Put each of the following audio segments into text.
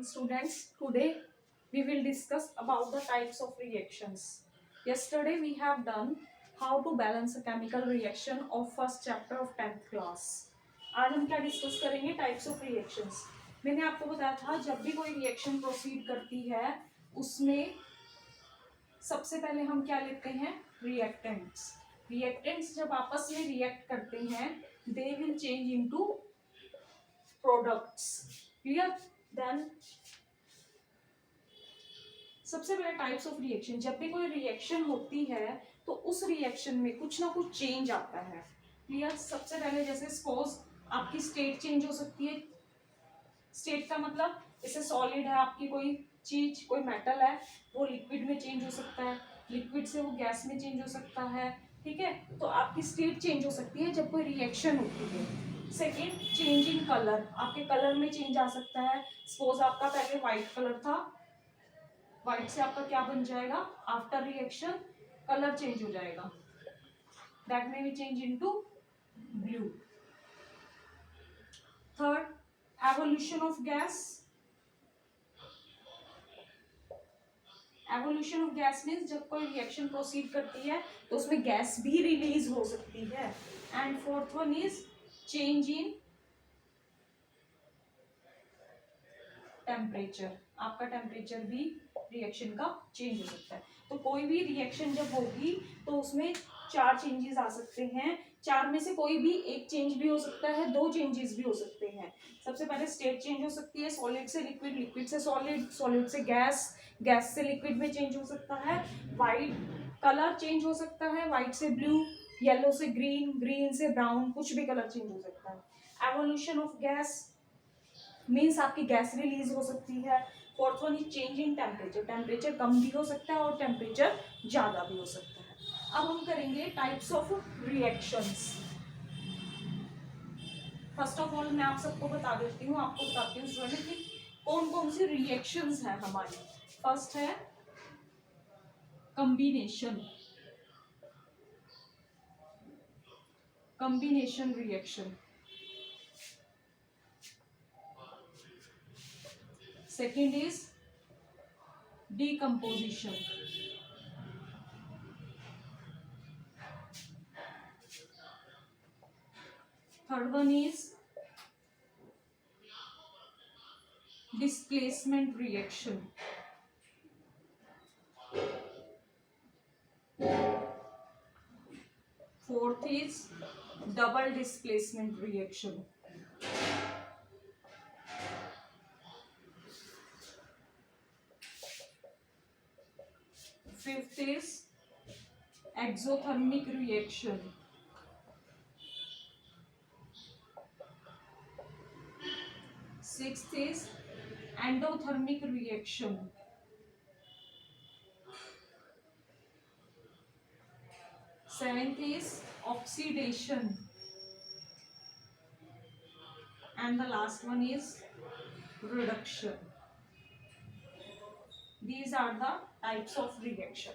students. Today we will discuss about the types of reactions. Yesterday we have done how to balance a chemical reaction of first chapter of 10th class. आज हम क्या discuss करेंगे? Types of reactions. मैंने आपको बताया था जब भी कोई रिएक्शन प्रोसीड करती है उसमें सबसे पहले हम क्या लेते हैं? रिएक्टेंट्स. रिएक्टेंट्स जब आपस में रिएक्ट करते हैं they will change into products. Clear? Then सबसे पहले टाइप्स ऑफ रिएक्शन. जब भी कोई रिएक्शन होती है तो उस रिएक्शन में कुछ ना कुछ चेंज आता है. क्लियर? सबसे पहले जैसे सपोज आपकी स्टेट चेंज हो सकती है. स्टेट का मतलब जैसे सॉलिड है आपकी कोई चीज, कोई मेटल है, वो लिक्विड में चेंज हो सकता है, लिक्विड से वो गैस में चेंज हो सकता है. ठीक है, तो आपकी स्टेट चेंज हो सकती है जब कोई रिएक्शन होती है. Second, change in colour. आपके कलर में चेंज आ सकता है. सपोज आपका पहले व्हाइट कलर था, व्हाइट से आपका क्या बन जाएगा? आफ्टर रिएक्शन कलर चेंज हो जाएगा. That may be change into blue. Third, evolution of gas. Evolution of gas means जब कोई रिएक्शन प्रोसीड करती है तो उसमें गैस भी रिलीज हो सकती है. And fourth one is change in temperature. आपका टेम्परेचर भी रिएक्शन का चेंज हो सकता है. तो कोई भी रिएक्शन जब होगी तो उसमें चार चेंजेस आ सकते हैं. चार में से कोई भी एक चेंज भी हो सकता है, दो चेंजेस भी हो सकते हैं. सबसे पहले स्टेट चेंज हो सकती है, सॉलिड से लिक्विड, लिक्विड से सॉलिड, सॉलिड से गैस, गैस से लिक्विड में चेंज हो सकता है. वाइट कलर चेंज हो सकता है, वाइट से ब्लू, येलो से ग्रीन, ग्रीन से ब्राउन, कुछ भी कलर चेंज हो सकता है. एवोल्यूशन ऑफ गैस मीन्स आपकी गैस रिलीज हो सकती है. Fourth one is change in temperature. Temperature कम भी हो सकता है और टेम्परेचर ज्यादा भी हो सकता है. अब हम करेंगे types of reactions. First of all मैं आप सबको बता देती हूँ, आपको बताती हूँ स्टूडेंट कि कौन कौन सी रिएक्शंस है हमारी. फर्स्ट है combination. Combination reaction. Second is decomposition. Third one is displacement reaction. Fourth is double displacement reaction. Fifth is exothermic reaction. Sixth is endothermic reaction. Seventh is oxidation. And the last one is reduction. These are the types of reaction.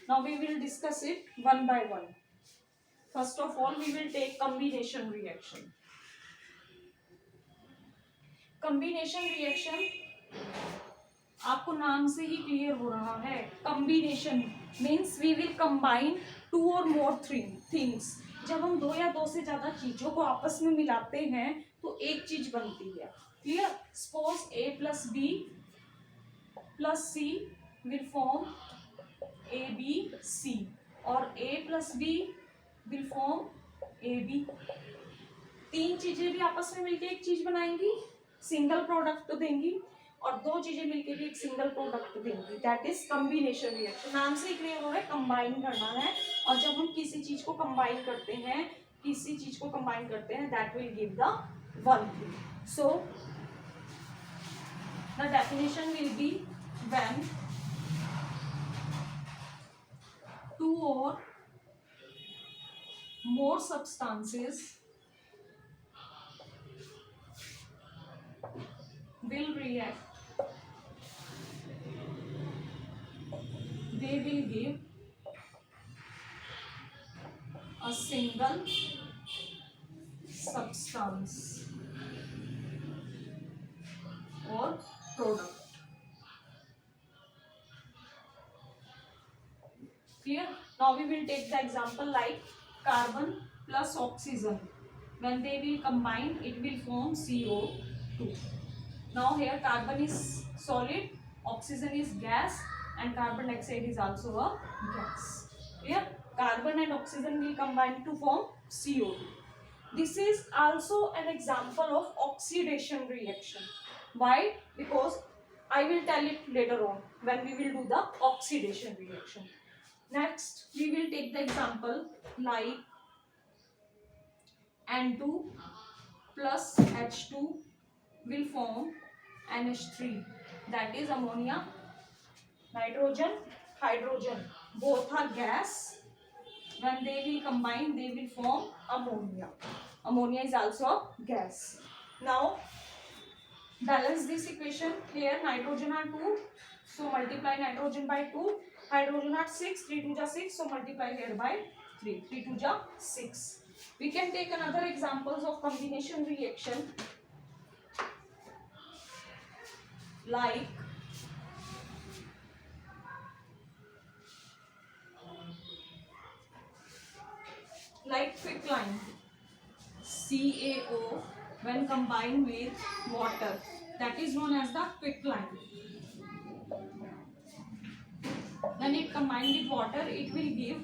Now we will discuss it one by one. First of all, we will take combination reaction. Combination reaction आपको नाम से ही clear हो रहा है. Combination means we will combine two और more things. जब हम दो या दो से ज्यादा चीजों को आपस में मिलाते हैं तो एक चीज बनती है. Clear? Suppose A plus B plus C will form A B C, और A plus B will form A B. तीन चीजें भी आपस में मिलकर एक चीज बनाएंगी, सिंगल प्रोडक्ट देंगी, और दो चीजें मिलकर भी एक सिंगल प्रोडक्ट देंगी. That is combination reaction. नाम से ही क्लियर हो रहा है, कंबाइन करना है. और जब हम किसी चीज को कंबाइन करते हैं, that will give the one thing. So the definition will be when two or more substances will react, they will give a single substance or product. Clear? Now we will take the example like carbon plus oxygen. When they will combine, it will form CO2. Now here carbon is solid, oxygen is gas, and carbon dioxide is also a gas. Clear? Carbon and oxygen will combine to form CO2. This is also an example of oxidation reaction. Why? Because I will tell it later on when we will do the oxidation reaction. Next, we will take the example like N2 plus H2 will form NH3, that is ammonia, nitrogen, hydrogen. Both are gas. When they will combine, they will form ammonia. Ammonia is also a gas. Now, balance this equation. Here nitrogen are 2, so multiply nitrogen by 2. Hydrogen are 6, 3 2 ja 6, so multiply here by 3, 3 2 ja 6. We can take another examples of combination reaction like quicklime, CaO when combined with water, that is known as the quicklime. When it combined with water, it will give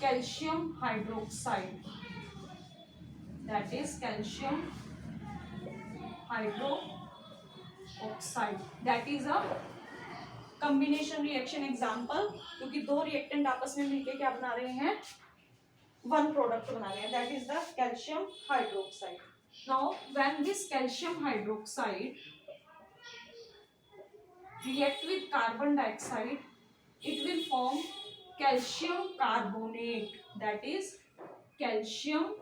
calcium hydroxide, that is calcium hydroxide. That is a combination reaction example, क्योंकि दो reactant आपस में मिलके क्या बना रहे हैं, one product बना रहे हैं, that is the calcium hydroxide. Now when this calcium hydroxide react with carbon dioxide, it will form calcium carbonate, that is calcium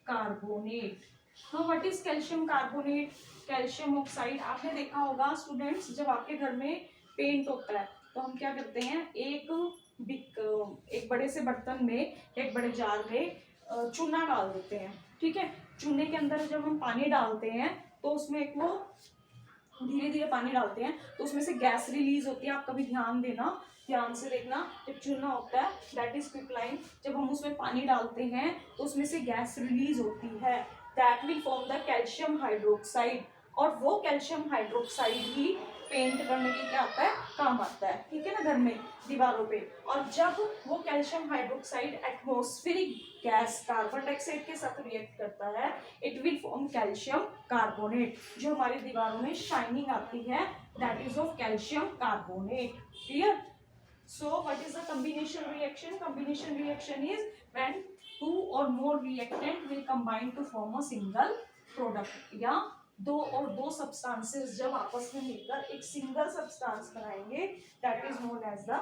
carbonate. Now what is calcium carbonate? Calcium oxide. आपने देखा होगा students, जब आपके घर में paint होता है तो हम क्या करते हैं, एक बड़े से बर्तन में, एक बड़े जार में चूना डाल देते हैं. ठीक है, चूने के अंदर जब हम पानी डालते हैं तो उसमें एक वो धीरे धीरे पानी डालते हैं तो उसमें से गैस रिलीज होती है. आप कभी ध्यान से देखना, जब चूना होता है दैट इज क्विकलाइन, जब हम उसमें पानी डालते हैं तो उसमें से गैस रिलीज होती है, that will form the calcium hydroxide. और वो कैल्शियम हाइड्रोक्साइड ही पेंट करने के क्या आता है, काम आता है. ठीक है ना, घर में दीवारों पे. और जब वो calcium hydroxide atmospheric gas carbon dioxide के साथ रिएक्ट करता है, it will form calcium carbonate. जो हमारी दीवारों में शाइनिंग आती है that is of calcium carbonate. Clear? So what is the combination reaction? Combination reaction is when two or more reactant will combine to form a single product. या दो substances जब आपस में मिलकर एक single substance बनाएंगे, that is known as the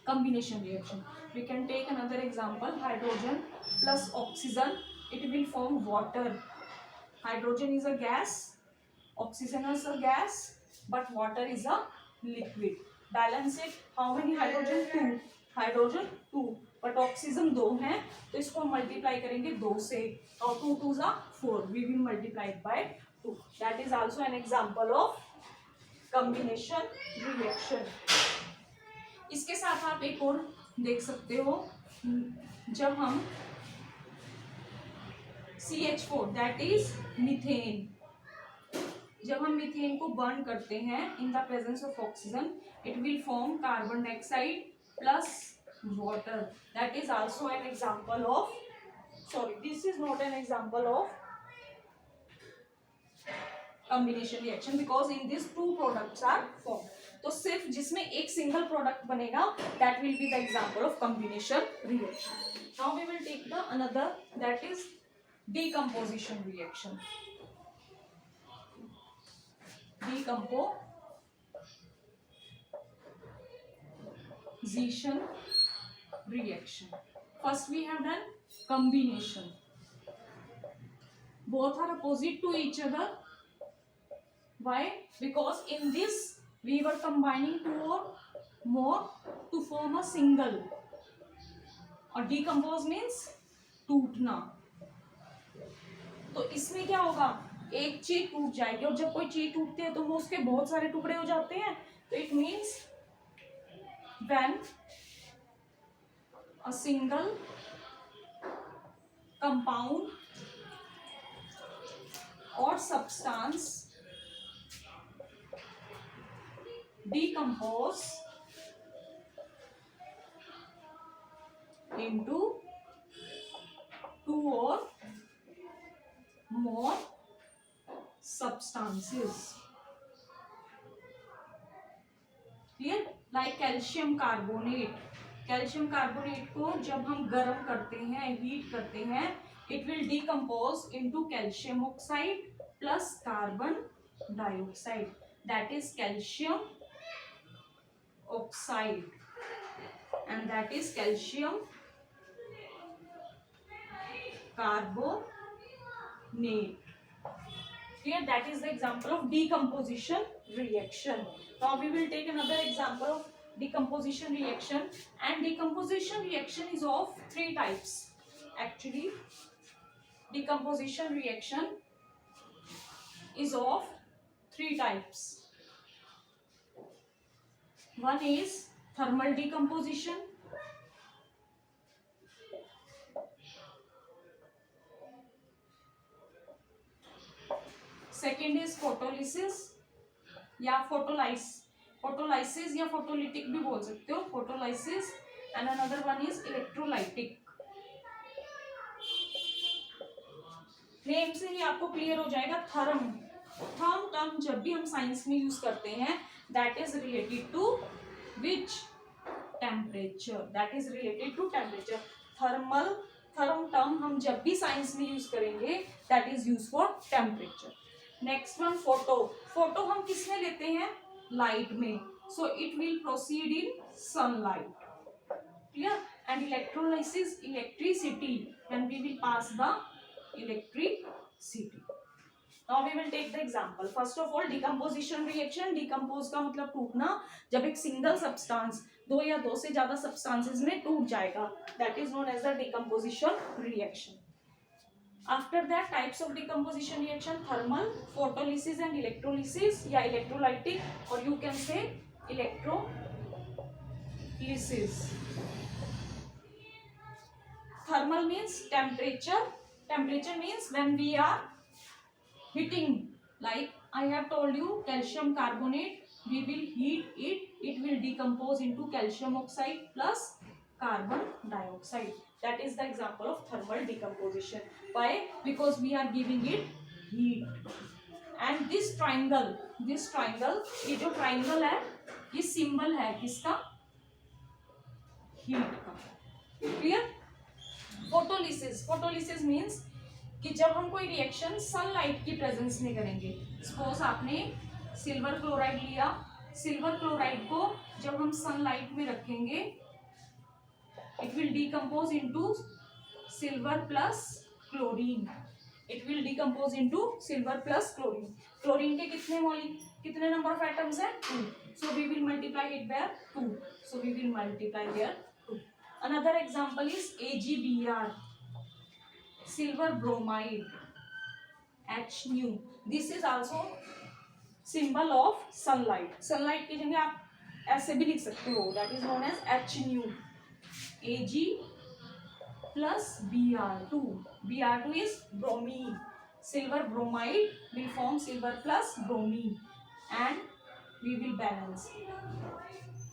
combination reaction. We can take another example, hydrogen plus oxygen, it will form water. Hydrogen is a gas, oxygen is a gas, but water is a liquid. Balance it. How many hydrogen? 2. Hydrogen 2, but oxygen 2 है, तो इसको हम multiply करेंगे 2 से. और 2 2 जा 4. We will multiply it by 2. That is also an example of combination reaction. इसके साथ आप एक और देख सकते हो, जब हम CH4 that is मीथेन, जब हम मीथेन को बर्न करते हैं in the presence of oxygen, it will form carbon dioxide plus water. That is also an example of, sorry this is not an example of combination reaction because in this two products are form. तो सिर्फ जिसमें एक single product बनेगा that will be the example of combination reaction. Now we will take the another that is decomposition reaction. Decomposition reaction. First we have done combination. Both are opposite to each other. Why? Because in this we were combining two or more to form a single. और decompose means टूटना. तो इसमें क्या होगा, एक चीज टूट जाएगी, और जब कोई चीज टूटती है तो वो उसके बहुत सारे टुकड़े हो जाते हैं. तो it means when a single compound or substance decompose into two or more substances. Clear? Like calcium carbonate. Calcium carbonate को जब हम गर्म करते हैं, हीट करते हैं, it will decompose into calcium oxide plus carbon dioxide. That is calcium oxide, and that is calcium carbonate. Here, that is the example of decomposition reaction. Now we will take another example of decomposition reaction, and decomposition reaction is of three types. Actually, decomposition reaction is of three types. One is thermal decomposition. Second is photolysis या photolysis या photolytic भी बोल सकते हो, photolysis. And another one is electrolytic. Name से ही आपको clear हो जाएगा. थर्म टर्म जब भी हम साइंस में यूज करते हैं, that is related to which temperature. That is related to temperature. Therm term हम जब भी साइंस में यूज करेंगे, that is use for temperature. Next one photo हम किस में लेते हैं? लाइट में. So it will proceed in sunlight. Clear? And electrolysis, electricity, when we will pass the electricity. Now we will take the example. First of all decomposition reaction. Decompose का मतलब टूटना. जब एक सिंगल सब्सटेंस दो या दो से ज्यादा सब्सटेंसेस में टूट जाएगा, that is known as the decomposition reaction. After that, types of decomposition reaction: thermal, photolysis and electrolysis, या electrolytic, or you can say electrolysis. Thermal means temperature. Temperature means when we are heating, like I have told you, calcium carbonate, we will heat it, it will decompose into calcium oxide plus carbon dioxide. That is the example of thermal decomposition. Why? Because we are giving it heat. And this triangle, ये जो triangle है, ये symbol है किसका? Heat का. Clear? Photolysis means कि जब हम कोई रिएक्शन सनलाइट की प्रेजेंस में करेंगे. सपोज आपने सिल्वर क्लोराइड लिया. सिल्वर क्लोराइड को जब हम सनलाइट में रखेंगे, it will decompose into silver plus chlorine. It will decompose into silver plus chlorine. Chlorine के कितने number of atoms हैं? 2. So we will multiply it by 2. So we will multiply there 2. Another example is AgBr, silver bromide, HNu. This is also symbol of sunlight. Sunlight की जगह आप ऐसे भी लिख सकते हो. That is known as HNu. Ag plus Br2. Br2 is bromine. Silver bromide will form silver plus bromine, and we will balance.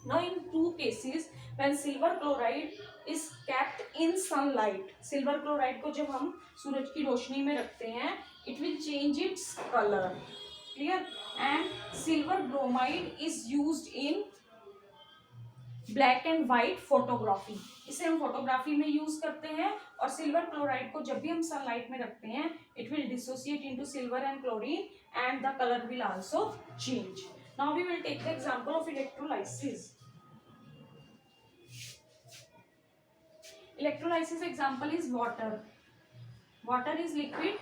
Now in two cases, when silver chloride is kept in sunlight, silver chloride को जब हम सूरज की रोशनी में रखते हैं, it will change its color. Clear? And silver bromide is used in black and white photography. इसे हम photography में यूज करते हैं. और सिल्वर क्लोराइड को जब भी हम सनलाइट में रखते हैं, it will dissociate into silver and chlorine, and the colour will also change. Now we will take the example of electrolysis. Electrolysis example is water. Water is liquid.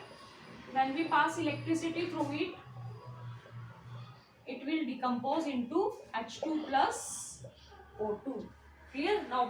When we pass electricity through it, it will decompose into H2 plus O2. Clear? Now